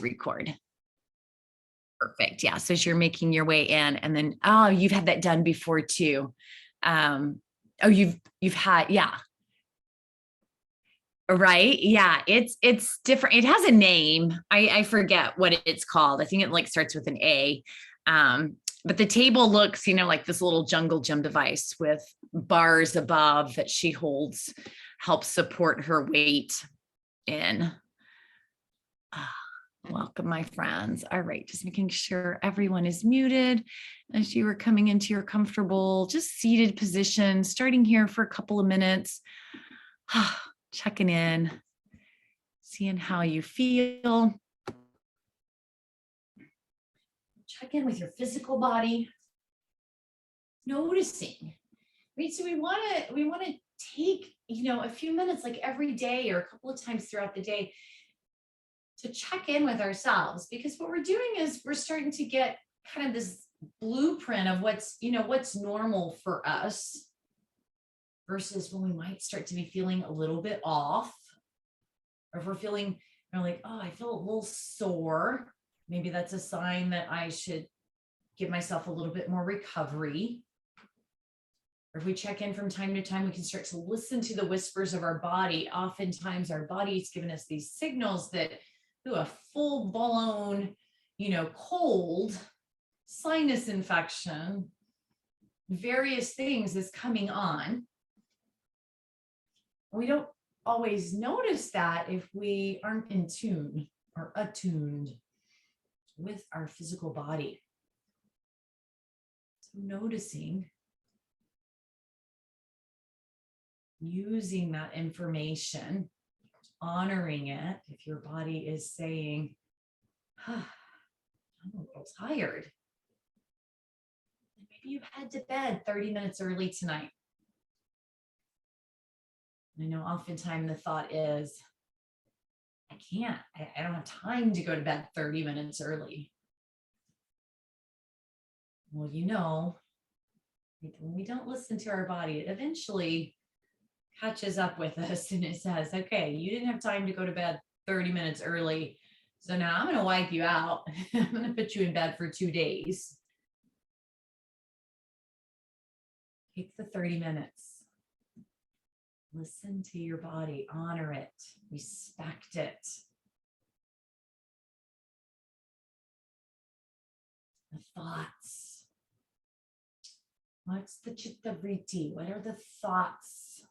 record. Perfect. Yeah. So as you're making your way in, and then, oh, you've had that done before too. Oh, you've had, yeah. Right. Yeah. It's different. It has a name. I forget what it's called. I think it like starts with an A. But the table looks, like this little jungle gym device with bars above that she holds, helps support her weight in. Welcome, my friends. All right, just making sure everyone is muted as you are coming into your comfortable, just seated position, starting here for a couple of minutes, checking in, seeing how you feel. Check in with your physical body, noticing, right? So we want to take, a few minutes, like every day or a couple of times throughout the day, to check in with ourselves, because what we're doing is we're starting to get kind of this blueprint of what's normal for us versus when we might start to be feeling a little bit off, or if we're feeling like, oh, I feel a little sore. Maybe that's a sign that I should give myself a little bit more recovery. Or if we check in from time to time, we can start to listen to the whispers of our body. Oftentimes our body's giving us these signals that a full-blown, cold, sinus infection, various things is coming on. We don't always notice that if we aren't in tune or attuned with our physical body. So noticing, using that information, honoring it. If your body is saying, I'm a little tired, maybe you head to bed 30 minutes early tonight. I know oftentimes the thought is, I can't, I don't have time to go to bed 30 minutes early. Well, when we don't listen to our body, it eventually catches up with us and it says, okay, you didn't have time to go to bed 30 minutes early. So now I'm going to wipe you out. I'm going to put you in bed for 2 days. Take the 30 minutes. Listen to your body, honor it, respect it. The thoughts. What's the chitta vritti? What are the thoughts?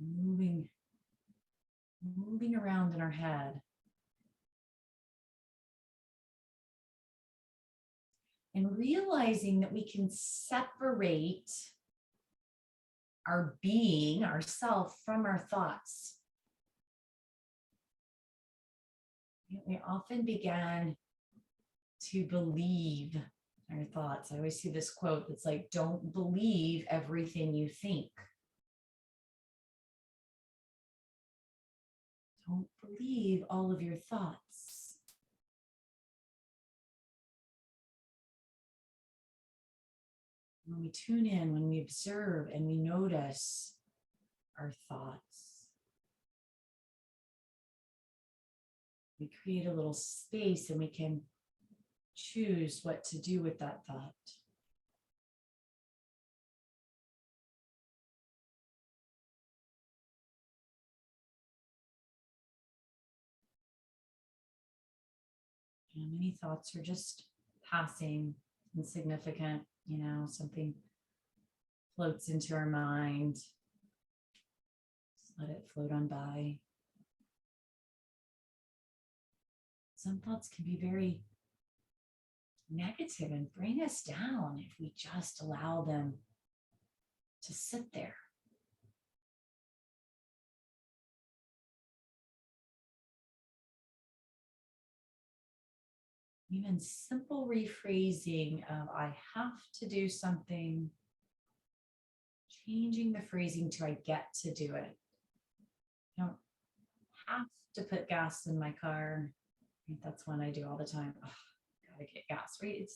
Moving around in our head. And realizing that we can separate our being, ourself, from our thoughts. We often begin to believe our thoughts. I always see this quote that's like, don't believe everything you think. Don't believe all of your thoughts. When we tune in, when we observe and we notice our thoughts, we create a little space and we can choose what to do with that thought. Many thoughts are just passing, insignificant, something floats into our mind. Just let it float on by. Some thoughts can be very negative and bring us down if we just allow them to sit there. Even simple rephrasing of I have to do something, changing the phrasing to I get to do it. I don't have to put gas in my car. I think that's one I do all the time. Oh, gotta get gas, right?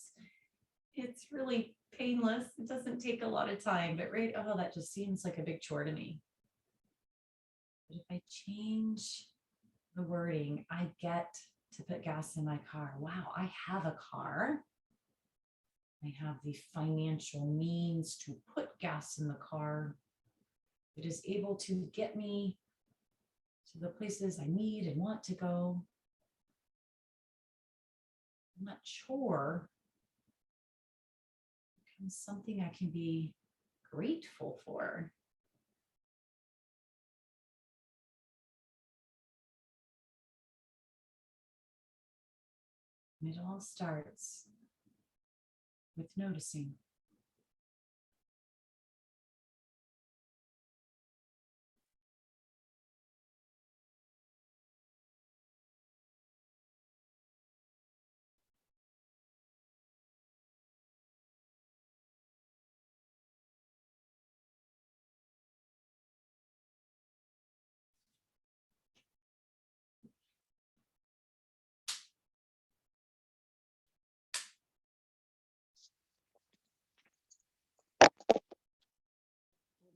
It's really painless. It doesn't take a lot of time, but right, oh, that just seems like a big chore to me. But if I change the wording, I get to put gas in my car. Wow, I have a car. I have the financial means to put gas in the car. It is able to get me to the places I need and want to go. And that chore becomes something I can be grateful for. And it all starts with noticing.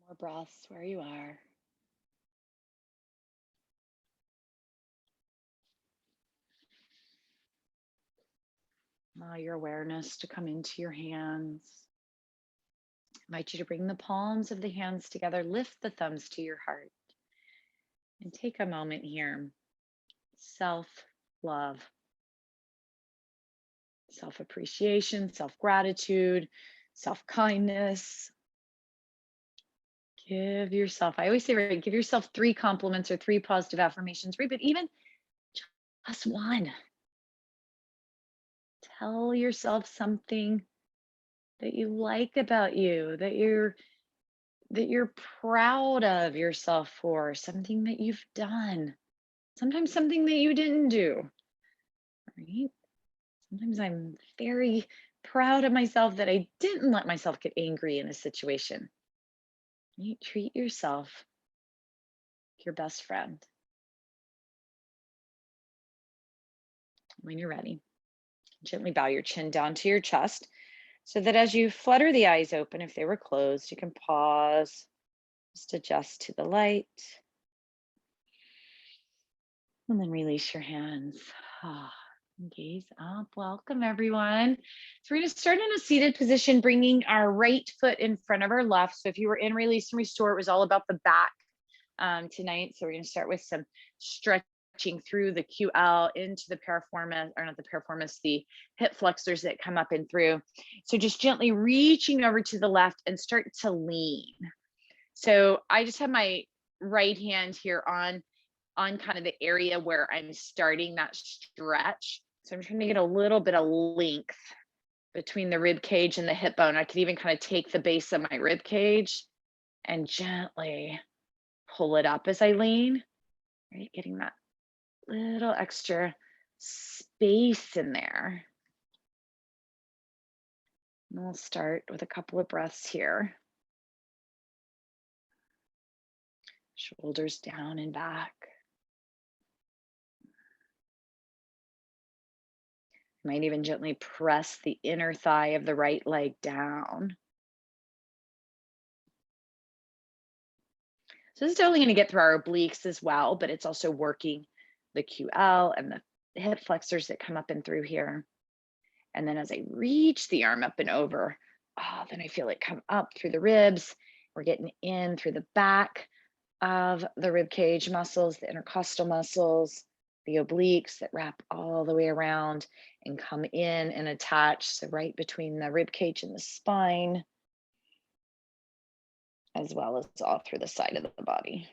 More breaths where you are. Allow your awareness to come into your hands. I invite you to bring the palms of the hands together, lift the thumbs to your heart, and take a moment here. Self-love, self-appreciation, self-gratitude, self-kindness. Give yourself, I always say, right, give yourself 3 compliments or 3 positive affirmations, right? But even just one. Tell yourself something that you like about you, that you're proud of yourself for, something that you've done, sometimes something that you didn't do, right? Sometimes I'm very proud of myself that I didn't let myself get angry in a situation. Right? Treat yourself like your best friend. When you're ready, gently bow your chin down to your chest so that as you flutter the eyes open, if they were closed, you can pause, just adjust to the light. And then release your hands. Gaze up. Welcome, everyone. So we're going to start in a seated position, bringing our right foot in front of our left. So if you were in Release and Restore, it was all about the back tonight. So we're going to start with some stretching through the QL into the piriformis, or not the piriformis, the hip flexors that come up and through. So just gently reaching over to the left and start to lean. So I just have my right hand here on kind of the area where I'm starting that stretch. So I'm trying to get a little bit of length between the rib cage and the hip bone. I could even kind of take the base of my rib cage and gently pull it up as I lean, right? Getting that little extra space in there. And we'll start with a couple of breaths here. Shoulders down and back. Might even gently press the inner thigh of the right leg down. So this is totally going to get through our obliques as well, but it's also working the QL and the hip flexors that come up and through here. And then as I reach the arm up and over, then I feel it come up through the ribs. We're getting in through the back of the rib cage muscles, the intercostal muscles, the obliques that wrap all the way around and come in and attach. So right between the rib cage and the spine, as well as all through the side of the body.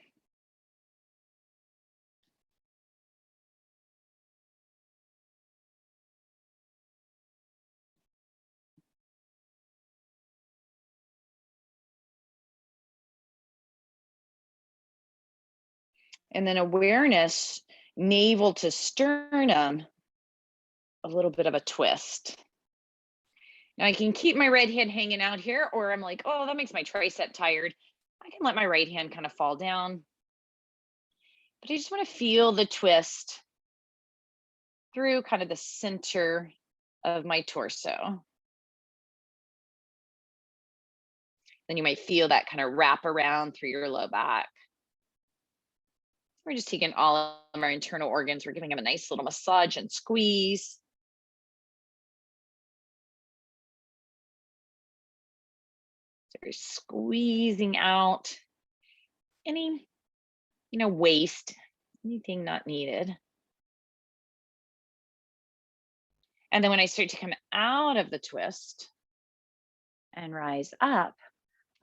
And then awareness, navel to sternum, a little bit of a twist. Now I can keep my right hand hanging out here, or I'm like, oh, that makes my tricep tired. I can let my right hand kind of fall down. But I just want to feel the twist through kind of the center of my torso. Then you might feel that kind of wrap around through your low back. We're just taking all of our internal organs. We're giving them a nice little massage and squeeze. So we're squeezing out any, waste, anything not needed. And then when I start to come out of the twist and rise up,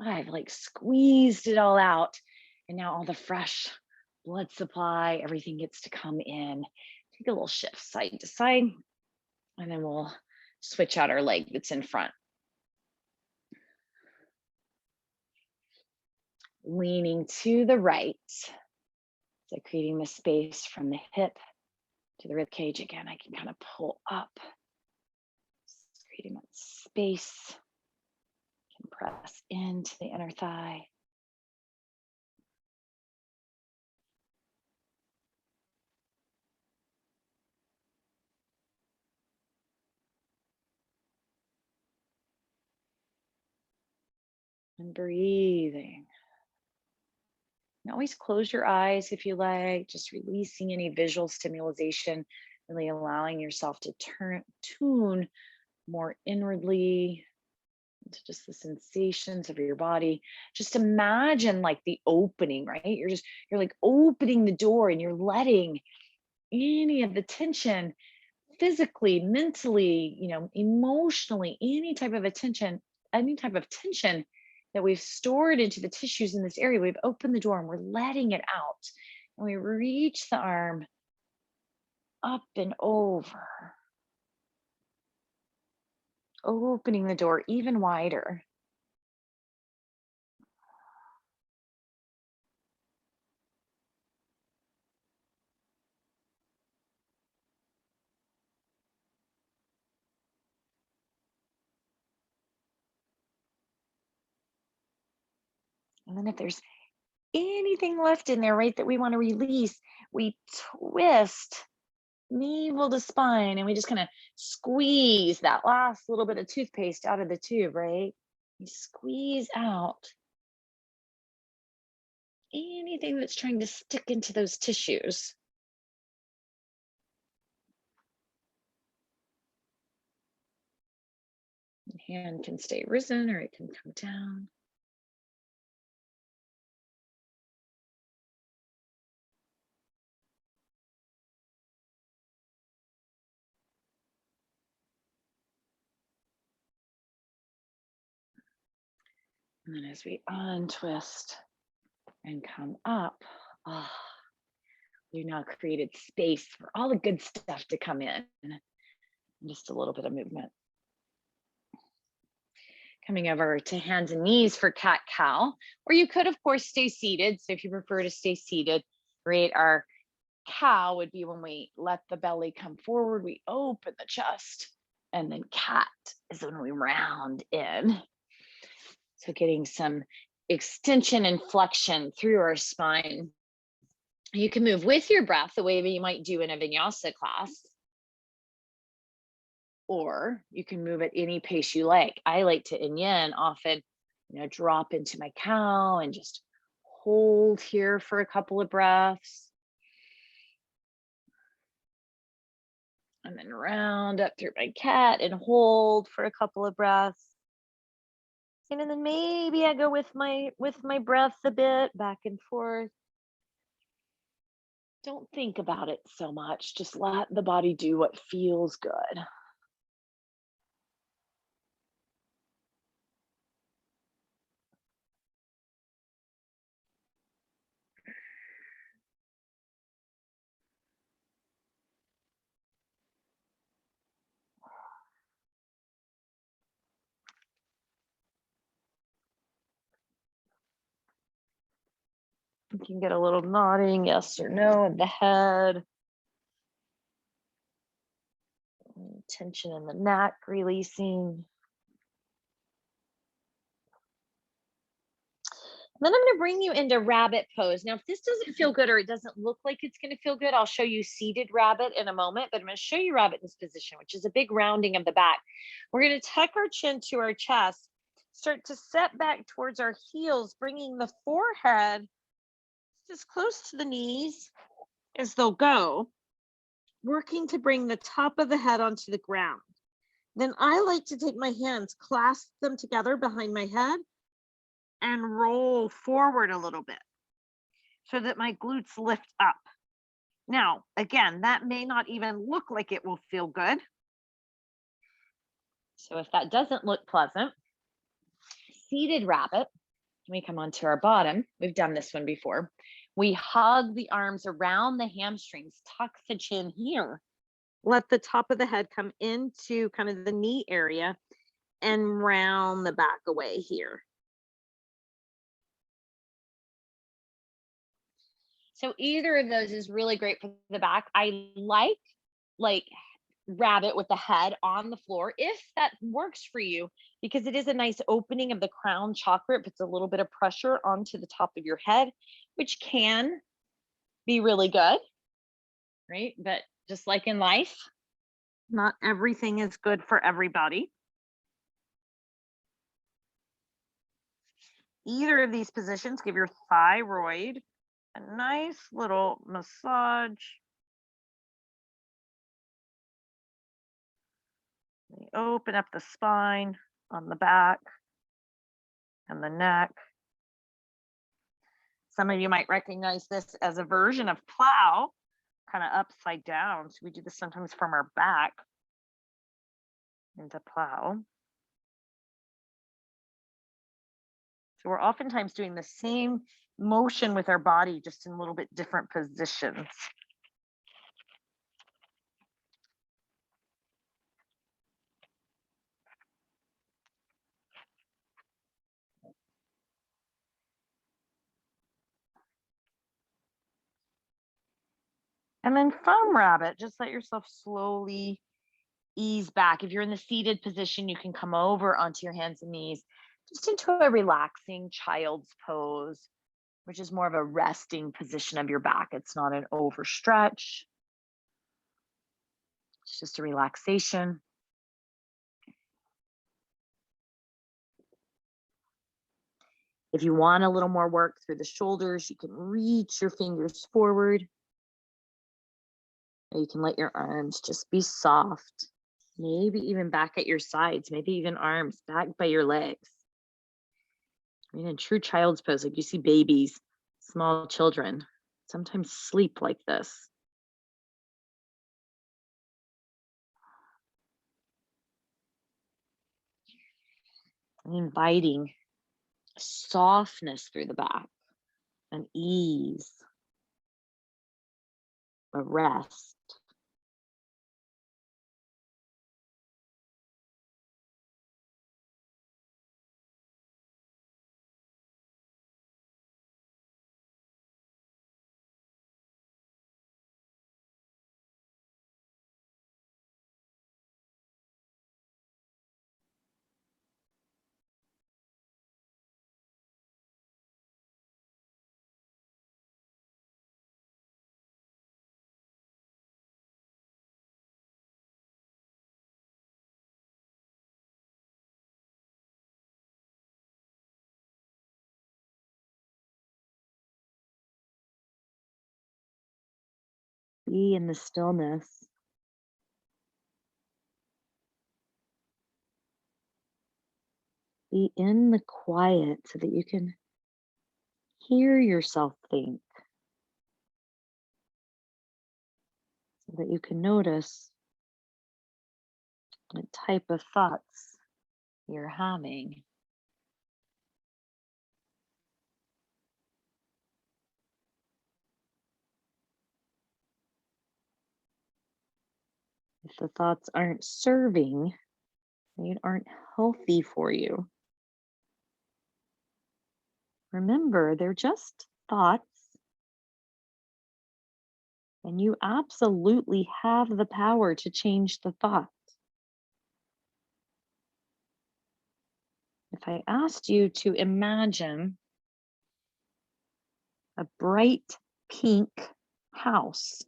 I've like squeezed it all out. And now all the fresh blood supply, everything gets to come in. Take a little shift side to side. And then we'll switch out our leg that's in front. Leaning to the right. So creating the space from the hip to the rib cage. Again, I can kind of pull up. Creating that space. Can press into the inner thigh. And breathing. And always close your eyes if you like, just releasing any visual stimulation, really allowing yourself to tune more inwardly into just the sensations of your body. Just imagine like the opening, right? You're like opening the door and you're letting any of the tension physically, mentally, emotionally, any type of tension that we've stored into the tissues in this area, we've opened the door and we're letting it out. And we reach the arm up and over, opening the door even wider. And then if there's anything left in there, right, that we want to release, we twist navel to spine and we just kind of squeeze that last little bit of toothpaste out of the tube, right? You squeeze out anything that's trying to stick into those tissues. The hand can stay risen or it can come down. And then as we untwist and come up, we've now created space for all the good stuff to come in. Just a little bit of movement. Coming over to hands and knees for cat-cow, or you could, of course, stay seated. So if you prefer to stay seated, great. Our cow would be when we let the belly come forward, we open the chest, and then cat is when we round in. So getting some extension and flexion through our spine. You can move with your breath the way that you might do in a vinyasa class, or you can move at any pace you like. I like to in yin often, drop into my cow and just hold here for a couple of breaths. And then round up through my cat and hold for a couple of breaths. And then maybe I go with my breath a bit back and forth. Don't think about it so much. Just let the body do what feels good. You can get a little nodding, yes or no, of the head. Tension in the neck releasing. Then I'm going to bring you into rabbit pose. Now, if this doesn't feel good or it doesn't look like it's going to feel good, I'll show you seated rabbit in a moment, but I'm going to show you rabbit in this position, which is a big rounding of the back. We're going to tuck our chin to our chest, start to set back towards our heels, bringing the forehead as close to the knees as they'll go, working to bring the top of the head onto the ground. Then I like to take my hands, clasp them together behind my head, and roll forward a little bit so that my glutes lift up. Now, again, that may not even look like it will feel good. So if that doesn't look pleasant, seated rabbit, we come onto our bottom. We've done this one before. We hug the arms around the hamstrings, tuck the chin here. Let the top of the head come into kind of the knee area and round the back away here. So either of those is really great for the back. I like rabbit with the head on the floor if that works for you, because it is a nice opening of the crown chakra. It puts a little bit of pressure onto the top of your head, which can be really good, right? But just like in life, not everything is good for everybody. Either of these positions give your thyroid a nice little massage. We open up the spine on the back and the neck. Some of you might recognize this as a version of plow, kind of upside down. So we do this sometimes from our back into plow. So we're oftentimes doing the same motion with our body, just in a little bit different positions. And then foam rabbit, just let yourself slowly ease back. If you're in the seated position, you can come over onto your hands and knees, just into a relaxing child's pose, which is more of a resting position of your back. It's not an overstretch. It's just a relaxation. If you want a little more work through the shoulders, you can reach your fingers forward. Or you can let your arms just be soft. Maybe even back at your sides, maybe even arms back by your legs. I mean, in true child's pose, like you see babies, small children, sometimes sleep like this. And inviting softness through the back, an ease, a rest. Be in the stillness. Be in the quiet so that you can hear yourself think, so that you can notice what type of thoughts you're having. If the thoughts aren't serving, they aren't healthy for you, remember, they're just thoughts, and you absolutely have the power to change the thought. If I asked you to imagine a bright pink house,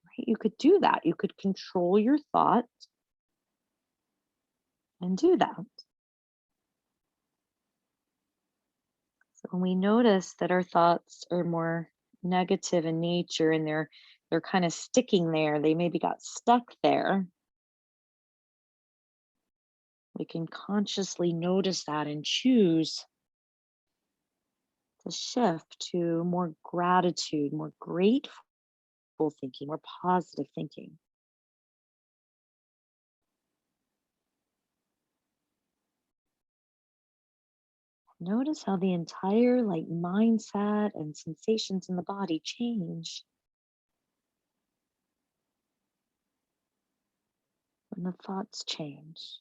right, you could do that. You could control your thought and do that. So When we notice that our thoughts are more negative in nature and they're kind of sticking there, they maybe got stuck there, we can consciously notice that and choose to shift to more gratitude, more grateful thinking, more positive thinking. Notice how the entire mindset and sensations in the body change when the thoughts change.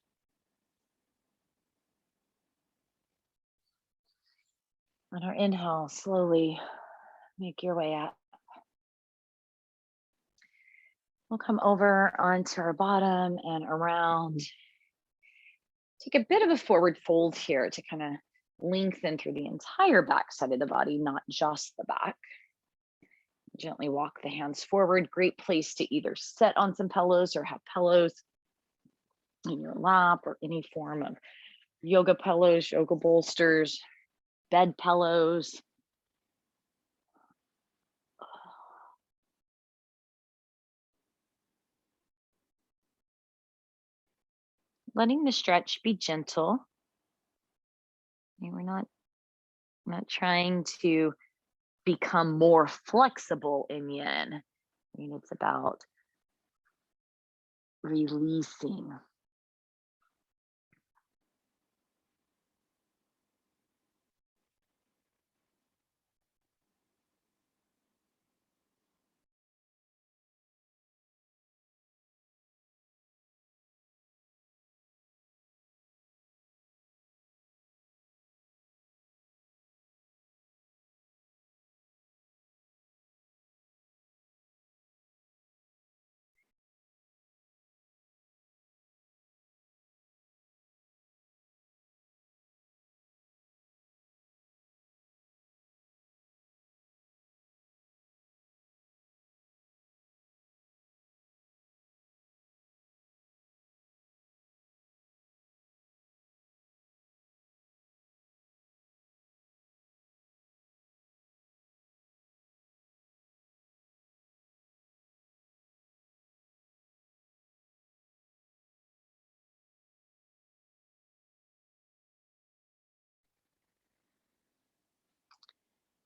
On our inhale, slowly make your way up. We'll come over onto our bottom and around. Take a bit of a forward fold here to kind of lengthen through the entire back side of the body, not just the back. Gently walk the hands forward. Great place to either sit on some pillows or have pillows in your lap or any form of yoga pillows, yoga bolsters, bed pillows. Letting the stretch be gentle. We're not trying to become more flexible in yin. It's about releasing.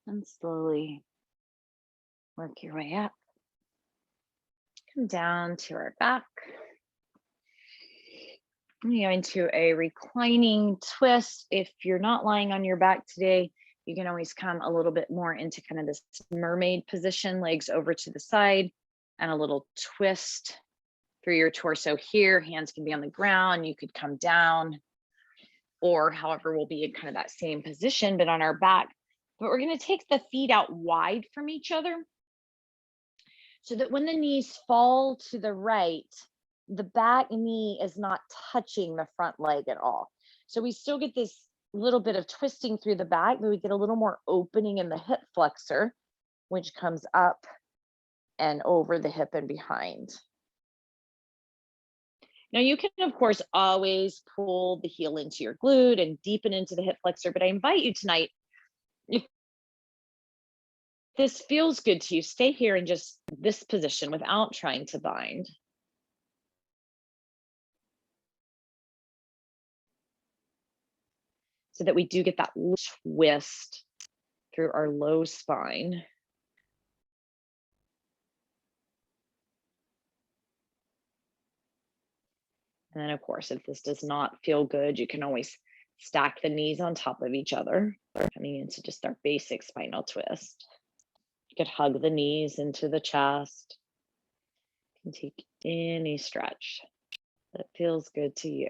And slowly work your way up. Come down to our back. You're into a reclining twist. If you're not lying on your back today, you can always come a little bit more into kind of this mermaid position, legs over to the side, and a little twist through your torso here. Hands can be on the ground. You could come down, or however, we'll be in kind of that same position, but on our back. But we're going to take the feet out wide from each other so that when the knees fall to the right, the back knee is not touching the front leg at all. So we still get this little bit of twisting through the back, but we get a little more opening in the hip flexor, which comes up and over the hip and behind. Now you can, of course, always pull the heel into your glute and deepen into the hip flexor, but I invite you tonight, if this feels good to you, stay here in just this position without trying to bind. So that we do get that twist through our low spine. And then, of course, if this does not feel good, you can always stack the knees on top of each other, coming into just our basic spinal twist. You could hug the knees into the chest. You can take any stretch that feels good to you.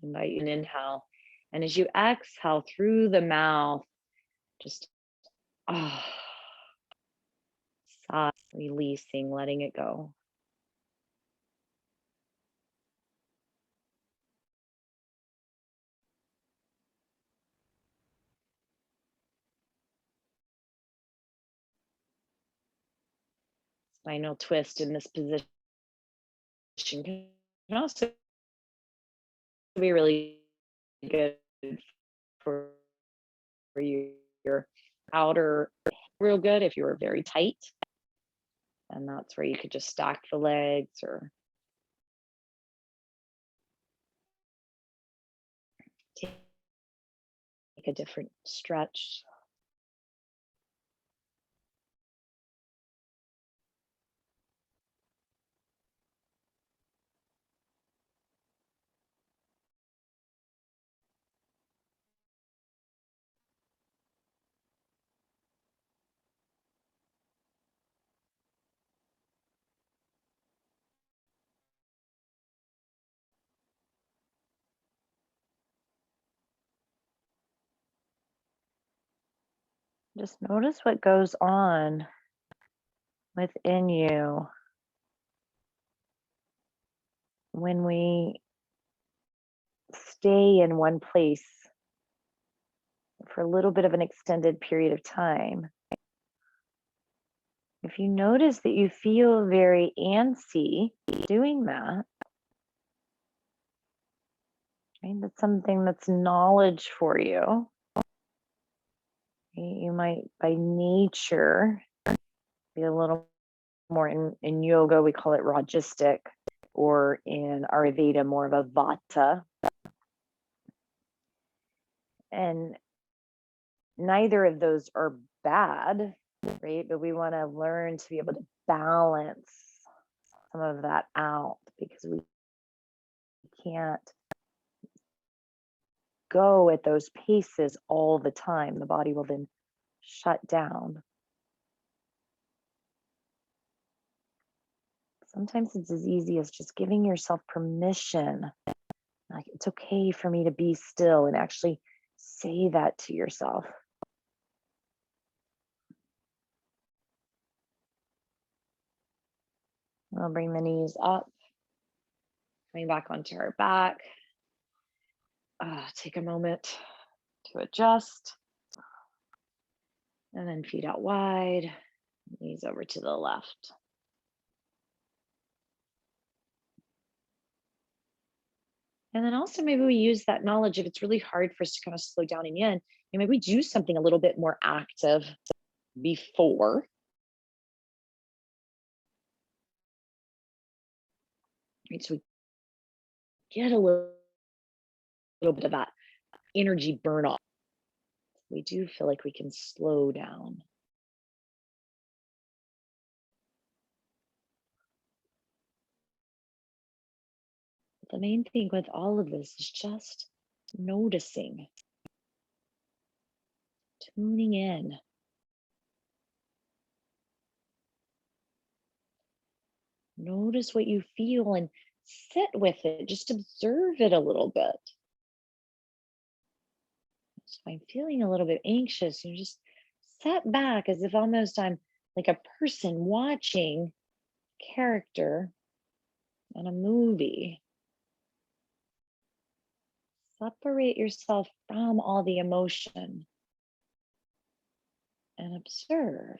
Invite you to inhale. And as you exhale through the mouth, just sigh, releasing, letting it go. Reclining twist in this position can also be really good for your outer, real good if you were very tight. And that's where you could just stack the legs or take a different stretch. Just notice what goes on within you when we stay in one place for a little bit of an extended period of time. If you notice that you feel very antsy doing that, right, that's something that's knowledge for you. You might, by nature, be a little more in yoga, we call it rajastic, or in Ayurveda, more of a vata. And neither of those are bad, right? But we want to learn to be able to balance some of that out, because we can't go at those paces all the time. The body will then shut down. Sometimes it's as easy as just giving yourself permission. Like, it's okay for me to be still, and actually say that to yourself. We'll bring the knees up, coming back onto our back. Take a moment to adjust. And then feet out wide, knees over to the left. And then also maybe we use that knowledge, if it's really hard for us to kind of slow down and yin, maybe we do something a little bit more active before. Right, so we get a little bit of that energy burn off. We do feel like we can slow down. But the main thing with all of this is just noticing, tuning in. Notice what you feel and sit with it. Just observe it a little bit. So I'm feeling a little bit anxious, you just sit back as if almost I'm like a person watching a character in a movie. Separate yourself from all the emotion and observe.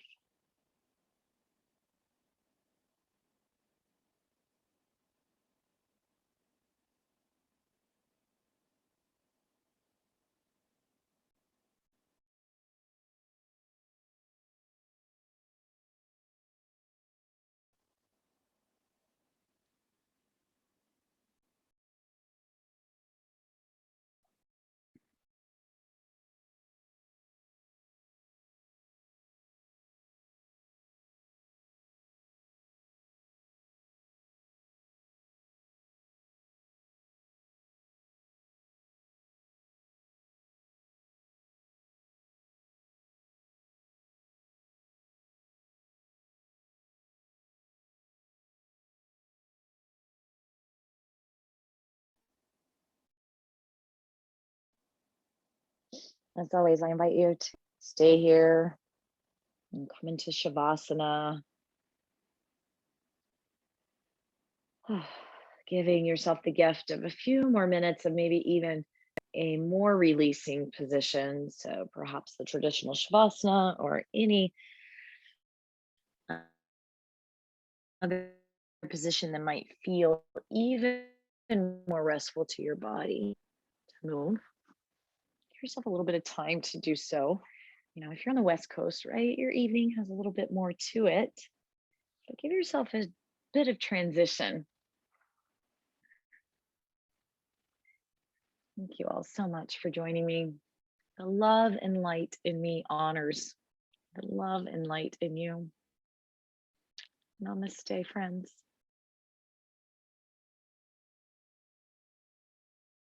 As always, I invite you to stay here and come into Shavasana. Giving yourself the gift of a few more minutes of maybe even a more releasing position. So perhaps the traditional Shavasana or any another position that might feel even more restful to your body to move. Give yourself a little bit of time to do so. You know, if you're on the West Coast, right, your evening has a little bit more to it. But give yourself a bit of transition. Thank you all so much for joining me. The love and light in me honors the love and light in you. Namaste, friends.